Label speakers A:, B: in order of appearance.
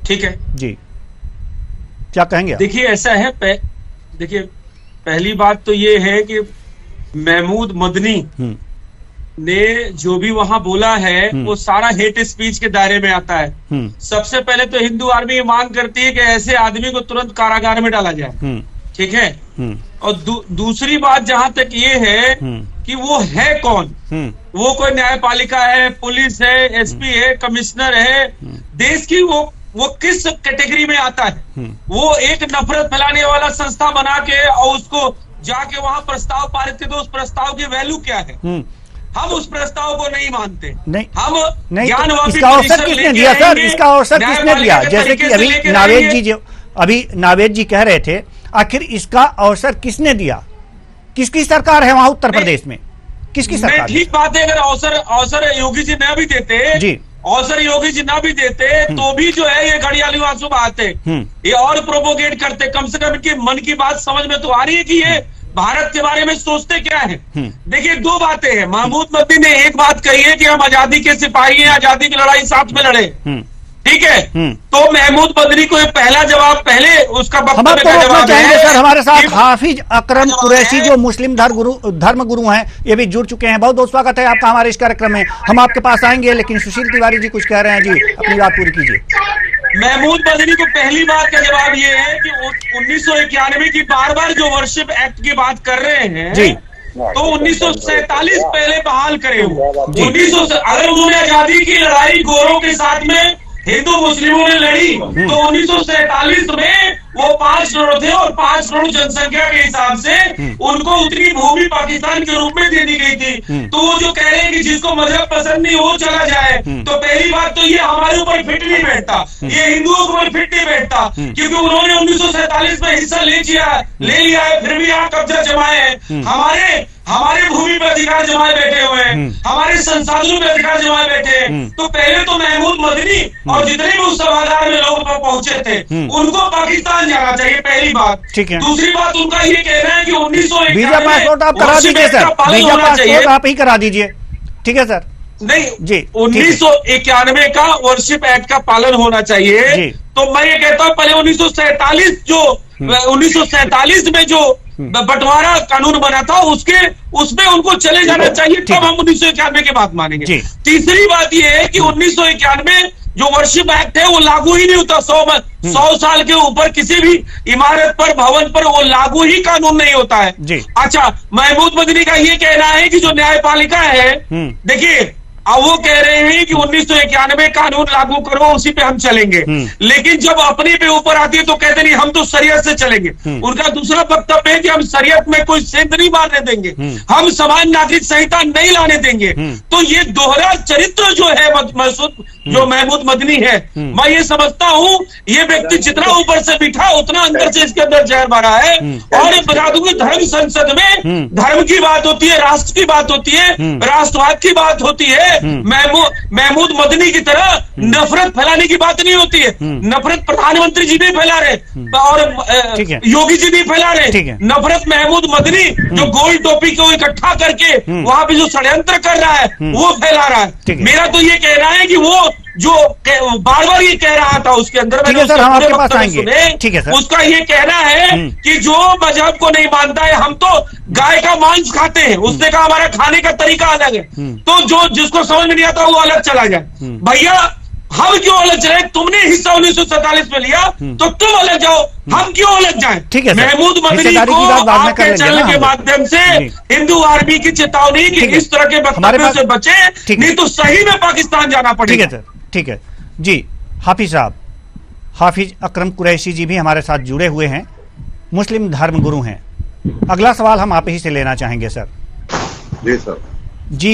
A: ठीक है
B: जी, क्या कहेंगे आप?
A: देखिए ऐसा है, देखिए पहली बात तो ये है कि महमूद मदनी ने जो भी वहां बोला है वो सारा हेट स्पीच के दायरे में आता है। सबसे पहले तो हिंदू आर्मी ये मांग करती है कि ऐसे आदमी को तुरंत कारागार में डाला जाए, ठीक है। और दूसरी बात जहां तक ये है कि वो है कौन, वो कोई न्यायपालिका है, पुलिस है, एसपी है, कमिश्नर है, देश की वो किस कैटेगरी में आता है? वो एक नफरत फैलाने वाला संस्था बना के और उसको जाके वहां प्रस्ताव पारित कर दो, उस प्रस्ताव की वैल्यू क्या है? हम उस प्रस्ताव को नहीं मानते।
B: नहीं,
A: हम
B: नहीं,
A: तो
B: इसका अवसर किसने दिया सर? इसका अवसर किसने दिया? जैसे कि अभी नावेद जी कह रहे थे, आखिर इसका अवसर किसने दिया? किसकी सरकार है वहां उत्तर प्रदेश में? किसकी सरकार?
A: ठीक बात है, अगर अवसर योगी जी न भी देते
B: जी,
A: अवसर योगी जी ना भी देते तो भी जो है ये घड़ियाली आंसू बहाते, ये और प्रोपोगेट करते। कम से कम इनके मन की बात समझ में तो आ रही है कि ये भारत के बारे में सोचते क्या है। देखिए दो बातें हैं। महमूद मदनी ने एक बात कही है कि हम आजादी के सिपाही हैं, आजादी की लड़ाई साथ में लड़े, ठीक है। तो महमूद मदनी को पहला जवाब, पहले उसका वक्तव्य का जवाब है
B: सर। हमारे साथ हाफिज अकरम कुरैशी जो मुस्लिम धर्म गुरु हैं, ये भी जुड़ चुके हैं। बहुत बहुत स्वागत है आपका हमारे इस कार्यक्रम में। हम आपके पास आएंगे, लेकिन सुशील तिवारी जी कुछ कह रहे हैं। जी, अपनी बात पूरी कीजिए।
A: महमूद मदनी को पहली बात का जवाब ये है कि 1991 की बार बार जो वर्शिप एक्ट की बात कर रहे हैं जी, तो 1947 पहले बहाल करे हो। 1900 अगर उन्होंने आजादी की लड़ाई गोरों के साथ में हिंदू मुस्लिमों ने लड़ी तो 1947 में वो 5 करोड़ थे और 5 करोड़ जनसंख्या के हिसाब से उनको उतनी भूमि पाकिस्तान के रूप में दे दी गई थी। तो वो जो कह रहे हैं कि जिसको मजहब पसंद नहीं हो चला जाए, तो पहली बात तो ये हमारे ऊपर फिट नहीं बैठता, ये हिंदुओं के ऊपर फिट नहीं बैठता, क्योंकि उन्होंने 1947 में हिस्सा ले लिया है, फिर भी यहाँ कब्जा जमाए हैं, हमारे भूमि पर अधिकार जमाए बैठे हुए हैं, हमारे संसाधनों पर अधिकार जमाए बैठे हैं। तो पहले तो महमूद मदनी और जितने भी उस सभागार में लोग पहुंचे थे उनको पाकिस्तान जाना चाहिए, पहली बात। दूसरी बात उनका ये कहना है कि 1991
B: वीजा पासपोर्ट आप करा दीजिए सर, वीजा पासपोर्ट आप ही करा दीजिए, ठीक है सर।
A: नहीं जी, 1991 का वर्शिप एक्ट का पालन होना चाहिए। तो मैं ये कहता हूँ पहले 1947 में जो बंटवारा कानून बना था उसमें उनको चले जाना चाहिए, तब हम 1991 की बात मानेंगे। तीसरी बात यह है कि 1991 जो वर्शिप एक्ट है वो लागू ही नहीं होता। 100 साल के ऊपर किसी भी इमारत पर, भवन पर वो लागू ही कानून नहीं होता है। अच्छा, महमूद मदनी का ये कहना है कि जो न्यायपालिका है, देखिए अब वो कह रहे हैं कि 1991 कानून लागू करो, उसी पे हम चलेंगे, लेकिन जब अपने पे ऊपर आती है तो कहते नहीं हम तो शरीयत से चलेंगे। उनका दूसरा वक्तव्य है कि हम शरीयत में कोई सेंध नहीं मारने देंगे, हम समान नागरिक संहिता नहीं लाने देंगे। तो ये दोहरा चरित्र जो है जो महमूद मदनी है, मैं ये समझता हूँ ये व्यक्ति जितना ऊपर से बिठा उतना अंदर से इसके अंदर जहर भरा है। और बता दूं कि धर्म संसद में धर्म की बात होती है, राष्ट्र की बात होती है, राष्ट्रवाद की बात होती है। महमूद मदनी की तरह नफरत फैलाने की बात नहीं होती है। नफरत प्रधानमंत्री जी भी फैला रहे और योगी जी भी फैला रहे। नफरत महमूद मदनी जो गोल टोपी को इकट्ठा करके वहां पे जो षड्यंत्र कर रहा है वो फैला रहा है। मेरा तो ये कहना है कि वो जो बार बार ये कह रहा था उसके अंदर,
B: ठीक है सर, हम आपके पास आएंगे, ठीक है सर।
A: उसका ये कहना है कि जो मजहब को नहीं मानता है, हम तो गाय का मांस खाते हैं, उसने कहा हमारा खाने का तरीका अलग है, तो जो जिसको समझ में नहीं आता वो अलग चला जाए। भैया हम क्यों अलग चले? तुमने हिस्सा 1947 में लिया तो तुम अलग जाओ, हम क्यों अलग जाएं?
B: ठीक है।
A: महमूद मदनी को आपके चैनल के माध्यम से हिंदू आर्मी की चेतावनी कि इस तरह के वक्तव्यों से बचे, नहीं तो सही में पाकिस्तान जाना पड़ेगा।
B: ठीक है सर, ठीक है जी। हाफिज साहब, हाफिज अकरम कुरैशी जी भी हमारे साथ जुड़े हुए हैं, मुस्लिम धर्म गुरु हैं। अगला सवाल हम आप ही से लेना चाहेंगे सर।
C: जी सर।
B: जी।